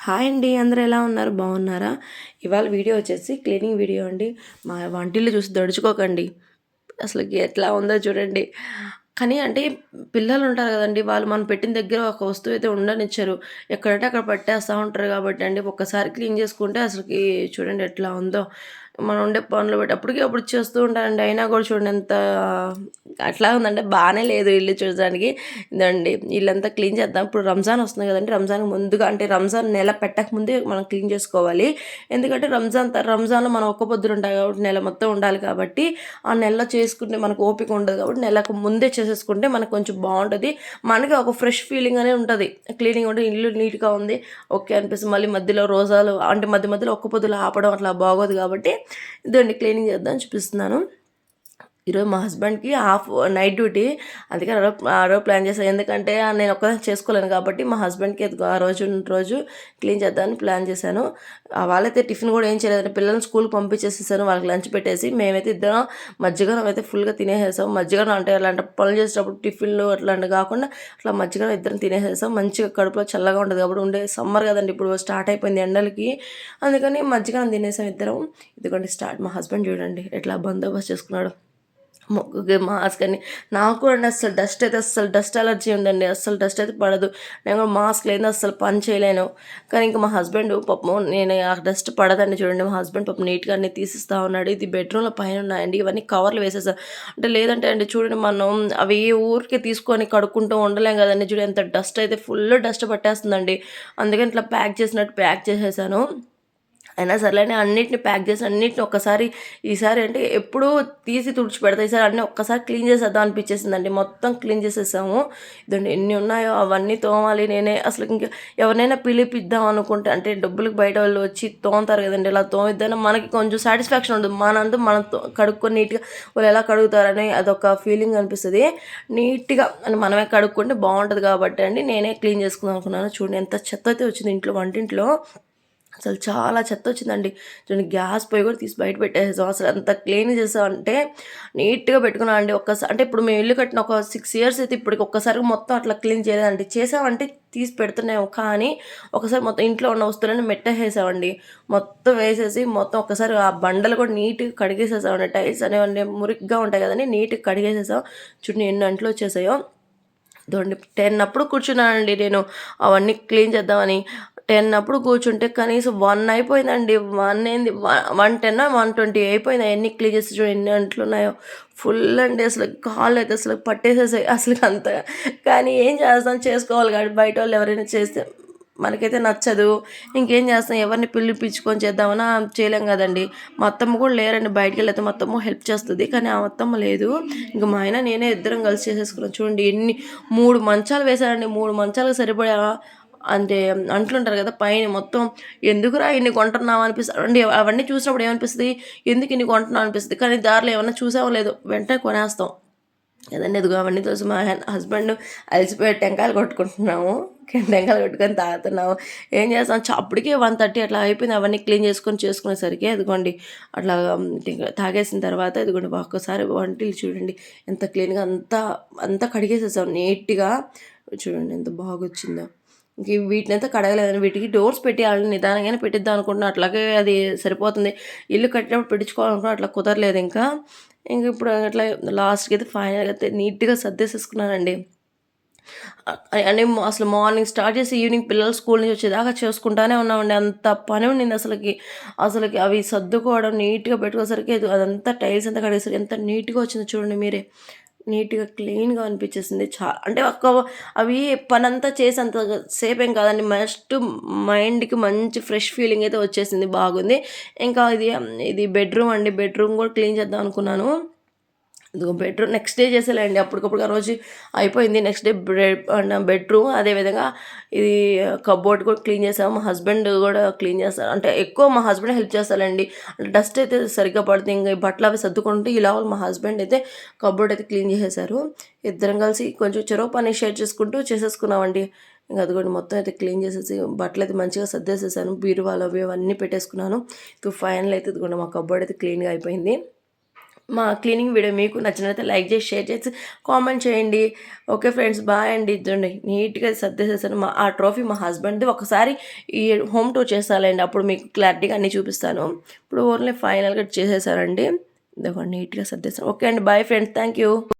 Hi అండి, అందరూ ఎలా ఉన్నారు? బాగున్నారా? ఇవాళ వీడియో వచ్చేసి క్లీనింగ్ వీడియో అండి. మా వంటిల్లు చూసి దడుచుకోకండి. అసలుకి ఎట్లా ఉందో చూడండి. కానీ అంటే పిల్లలు ఉంటారు కదండి, వాళ్ళు మనం పెట్టిన దగ్గర ఒక వస్తువు అయితే ఉండనిచ్చరు. ఎక్కడంటే అక్కడ పట్టేస్తూ ఉంటారు కాబట్టి అండి, ఒక్కసారి క్లీన్ చేసుకుంటే అసలుకి చూడండి ఎట్లా ఉందో. మనం ఉండే పనులు బట్టి అప్పటికి అప్పుడు చేస్తూ ఉంటానండి. అయినా కూడా చూడండి ఎంత అట్లా ఉందంటే బాగానే లేదు ఇల్లు చూడడానికి. ఇదండి ఇల్లంతా క్లీన్ చేద్దాం. ఇప్పుడు రంజాన్ వస్తుంది కదండి, రంజాన్ ముందుగా అంటే రంజాన్ నెల పెట్టక ముందే మనం క్లీన్ చేసుకోవాలి. ఎందుకంటే రంజాన్లో మనం ఒక్క పొద్దులు ఉంటాయి కాబట్టి నెల మొత్తం ఉండాలి కాబట్టి ఆ నెలలో చేసుకుంటే మనకు ఓపిక ఉండదు కాబట్టి నెలకు ముందే చేసేసుకుంటే మనకు కొంచెం బాగుంటుంది. మనకి ఒక ఫ్రెష్ ఫీలింగ్ అనేది ఉంటుంది. క్లీనింగ్ ఉంటే ఇల్లు నీట్గా ఉంది ఓకే అనిపిస్తుంది. మళ్ళీ మధ్యలో రోజాలు అంటే మధ్య మధ్యలో ఒక్క పొద్దులు ఆపడం అట్లా బాగోదు కాబట్టి ఇదండి క్లీనింగ్ చేద్దాం చూపిస్తున్నాను. ఈరోజు మా హస్బెండ్కి నైట్ డ్యూటీ, అందుకే ఆ రోజు ప్లాన్ చేశాను. ఎందుకంటే నేను ఒక్కదాన్ని చేసుకోలేను కాబట్టి మా హస్బెండ్కి ఆ రోజు క్లీన్ చేద్దామని ప్లాన్ చేశాను. వాళ్ళైతే టిఫిన్ కూడా ఏం చేయలేదండి, పిల్లల్ని స్కూల్కి పంపించేసేసాను. వాళ్ళకి లంచ్ పెట్టేసి మేమైతే ఇద్దరం మజ్జిగనం అయితే ఫుల్గా తినేసేసాం. మజ్జిగనం అంటే అలాంటి పనులు చేసేటప్పుడు టిఫిన్లు అట్లాంటివి కాకుండా అట్లా మజ్జిగనం ఇద్దరం తినేసేసాం. మంచిగా కడుపులో చల్లగా ఉంటుంది కాబట్టి సమ్మర్ కదండి, ఇప్పుడు స్టార్ట్ అయిపోయింది ఎండలకి, అందుకని మజ్జిగనం తినేసాం ఇద్దరం. ఇదిగోండి మా హస్బెండ్ చూడండి ఎట్లా బందోబస్తు చేసుకున్నాడు. మొక్కుకి మాస్క్ అని. నాకు కూడా అస్సలు డస్ట్ అలర్జీ ఉందండి. అస్సలు డస్ట్ అయితే పడదు. నేను కూడా మాస్క్ లేని అస్సలు పని చేయలేను. కానీ ఇంకా మా హస్బెండ్ పాపం నేను ఆ డస్ట్ పడదండి చూడండి. మా హస్బెండ్ పాపం నీట్గా అన్నీ తీసిస్తూ ఉన్నాడు. ఇది బెడ్రూమ్లో పైన ఉన్నాయండి, ఇవన్నీ కవర్లు వేసేసా. అంటే లేదంటే అండి చూడండి, మనం అవి ఊరికే తీసుకొని కడుక్కుంటూ ఉండలేం కదండి. చూడండి ఎంత డస్ట్ అయితే ఫుల్ డస్ట్ పట్టేస్తుందండి. అందుకని ఇట్లా ప్యాక్ చేసినట్టు ప్యాక్ చేసేసాను. అయినా సర్లేని అన్నిటిని ప్యాక్ చేసి అన్నిటిని ఒక్కసారి, ఈసారి అంటే ఎప్పుడూ తీసి తుడిచిపెడతా, ఈసారి అన్నీ ఒక్కసారి క్లీన్ చేసేద్దాం అనిపించేసిందండి. మొత్తం క్లీన్ చేసేసాము. ఇదండి ఎన్ని ఉన్నాయో అవన్నీ తోమాలి నేనే. అసలు ఇంకా ఎవరినైనా పిలిపిద్దాం అనుకుంటే అంటే డబ్బులకు బయట వాళ్ళు వచ్చి తోముతారు కదండి, ఇలా తోమిద్దాం మనకి కొంచెం సాటిస్ఫాక్షన్ ఉంటుంది. మనంతా మనం కడుక్కొని నీట్గా వాళ్ళు ఎలా కడుగుతారని అదొక ఫీలింగ్ అనిపిస్తుంది. నీట్గా అని మనమే కడుక్కుంటే బాగుంటుంది కాబట్టి అండి నేనే క్లీన్ చేసుకుందాం అనుకున్నాను. చూడండి ఎంత చెత్త అయితే వచ్చింది ఇంట్లో, వంటింట్లో అసలు చాలా చెత్త వచ్చిందండి. చూడండి గ్యాస్ పొయ్యి కూడా తీసి బయట పెట్టేసాం. అసలు అంత క్లీన్ చేసామంటే నీట్గా పెట్టుకున్నాం అండి. అంటే ఇప్పుడు మేము ఇల్లు కట్టిన ఒక 6 years అయితే ఇప్పటికి ఒక్కసారి మొత్తం అట్లా క్లీన్ చేయలేదండి. చేసామంటే తీసి పెడుతున్నాము, కానీ ఒకసారి మొత్తం ఇంట్లో ఉన్న వస్తువులను మెట్టేసేసామండి. మొత్తం వేసేసి మొత్తం ఒక్కసారి ఆ బండలు కూడా నీట్గా కడిగేసేసామండి. టైల్స్ అనేవన్నీ మురిగ్గా ఉంటాయి కదండి, నీట్గా కడిగేసేసాం. చూడండి ఎన్ని అంట్లు వచ్చేసాయో. ఇదండి 10 అప్పుడు కూర్చున్నానండి నేను అవన్నీ క్లీన్ చేద్దామని. 10 అప్పుడు కూర్చుంటే కనీసం 1 అయిపోయిందండి. 1 ఏంది 110 120 అయిపోయింది. అవన్నీ క్లీన్ చేసి చూడండి ఎన్ని అంట్లున్నాయో. ఫుల్ అండి, అసలు కాళ్ళు అయితే అసలు పట్టేసేసాయి అసలు అంత. కానీ ఏం చేస్తాం, చేసుకోవాలి కాబట్టి బయట వాళ్ళు ఎవరైనా చేస్తే మనకైతే నచ్చదు. ఇంకేం చేస్తాం, ఎవరిని పిలిపించుకొని చేద్దామన్నా చేయలేం కదండి. మా అత్తమ్మ కూడా లేరండి, బయటికి వెళ్ళితే మా అత్తమ్మ హెల్ప్ చేస్తుంది, కానీ ఆ అత్తమ్మ లేదు. ఇంకా మా ఆయన నేనే ఇద్దరం కలిసి చేసేసుకున్నాం. చూడండి 3 మంచాలు వేశారండి. 3 మంచాలకు సరిపడా అంటే అంట్లుంటారు కదా పైన మొత్తం. ఎందుకురా ఇన్ని కొంటున్నావు అనిపిస్తుంది అండి. అవన్నీ చూసినప్పుడు ఏమనిపిస్తుంది, ఎందుకు ఇన్ని కొంటున్నావు అనిపిస్తుంది. కానీ దారిలో ఏమన్నా చూసామో లేదో వెంటనే కొనేస్తాం కదండి. ఎదుగు అవన్నీ చూసి మా హస్బెండ్ అలసిపోయి టెంకాయలు కొట్టుకుంటున్నాము. టెంకాయలు కొట్టుకొని తాగుతున్నాము. ఏం చేస్తాం, అప్పటికే 1:30 అట్లా అయిపోయింది. అవన్నీ క్లీన్ చేసుకునేసరికి ఎదుగోండి అట్లా తాగేసిన తర్వాత ఎదుగోండి ఒక్కసారి వంటిల్లు చూడండి ఎంత క్లీన్గా అంతా కడిగేసేసాం నీట్గా. చూడండి ఎంత బాగా వచ్చిందో. ఇంక వీటినైతే కడగలేదని వీటికి డోర్స్ పెట్టేయాలని నిదానంగానే పెట్టిద్దాం అనుకుంటున్నాను. అట్లాగే అది సరిపోతుంది. ఇల్లు కట్టినప్పుడు పెట్టించుకోవాలనుకున్నా అట్లా కుదరలేదు ఇంకా. ఇప్పుడు అట్లా లాస్ట్కి అయితే ఫైనల్గా అయితే నీట్గా సర్దేసేసుకున్నానండి. అంటే అసలు మార్నింగ్ స్టార్ట్ చేసి ఈవినింగ్ పిల్లలు స్కూల్ నుంచి వచ్చేదాకా చేసుకుంటానే ఉన్నామండి. అంత పని ఉండింది అసలుకి అవి సర్దుకోవడం నీట్గా పెట్టుకోసరికి అదంతా టైల్స్ అంతా కడిగేసరికి ఎంత నీట్గా వచ్చిందో చూడండి మీరే. నీట్గా క్లీన్గా అనిపించేసింది. అంటే అవి పనంతా చేసి అంత సేపు ఏం కాదండి, మైండ్కి మంచి ఫ్రెష్ ఫీలింగ్ అయితే వచ్చేసింది, బాగుంది. ఇంకా ఇది బెడ్రూమ్ అండి. బెడ్రూమ్ కూడా క్లీన్ చేద్దాం అనుకున్నాను. ఇదిగో బెడ్రూమ్ నెక్స్ట్ డే చేసేలేండి, అప్పటికప్పుడు ఆ రోజు అయిపోయింది. నెక్స్ట్ డే బెడ్రూమ్, అదేవిధంగా ఇది కబోర్డ్ కూడా క్లీన్ చేసాము. మా హస్బెండ్ కూడా క్లీన్ చేస్తారు, అంటే ఎక్కువ మా హస్బెండ్ హెల్ప్ చేస్తారండి. అంటే డస్ట్ అయితే సరిగ్గా పడుతుంది. ఇంకా బట్టలు అవి సర్దుకుంటే ఇలా మా హస్బెండ్ అయితే కబోర్డ్ అయితే క్లీన్ చేసేసారు. ఇద్దరం కలిసి కొంచెం చెరో పని షేర్ చేసుకుంటూ చేసేసుకున్నామండి. ఇంకా అది కూడా మొత్తం అయితే క్లీన్ చేసేసి బట్టలు అయితే మంచిగా సర్దేసేసాను. బీరువాలు అవి అవన్నీ పెట్టేసుకున్నాను. ఫైనల్ అయితే ఇదిగోండి మా కబోర్డ్ అయితే క్లీన్గా అయిపోయింది. మా క్లీనింగ్ వీడియో మీకు నచ్చినట్లయితే లైక్ చేసి, షేర్ చేసి, కామెంట్ చేయండి. ఓకే ఫ్రెండ్స్, బాయ్ అండి. చూడండి నీట్‌గా సర్దేసేసాను. ఆ ట్రోఫీ మా హస్బెండ్‌ది. ఒకసారి ఈ హోమ్ టూర్ చేస్తాలేండి. అప్పుడు మీకు క్లారిటీగా అన్నీ చూపిస్తాను. ఇప్పుడు ఓన్లీ ఫైనల్‌గా చేసేసానండి. ఇదిగోండి నీట్‌గా సర్దేసాను. ఓకే అండి. Bye friends. Thank you.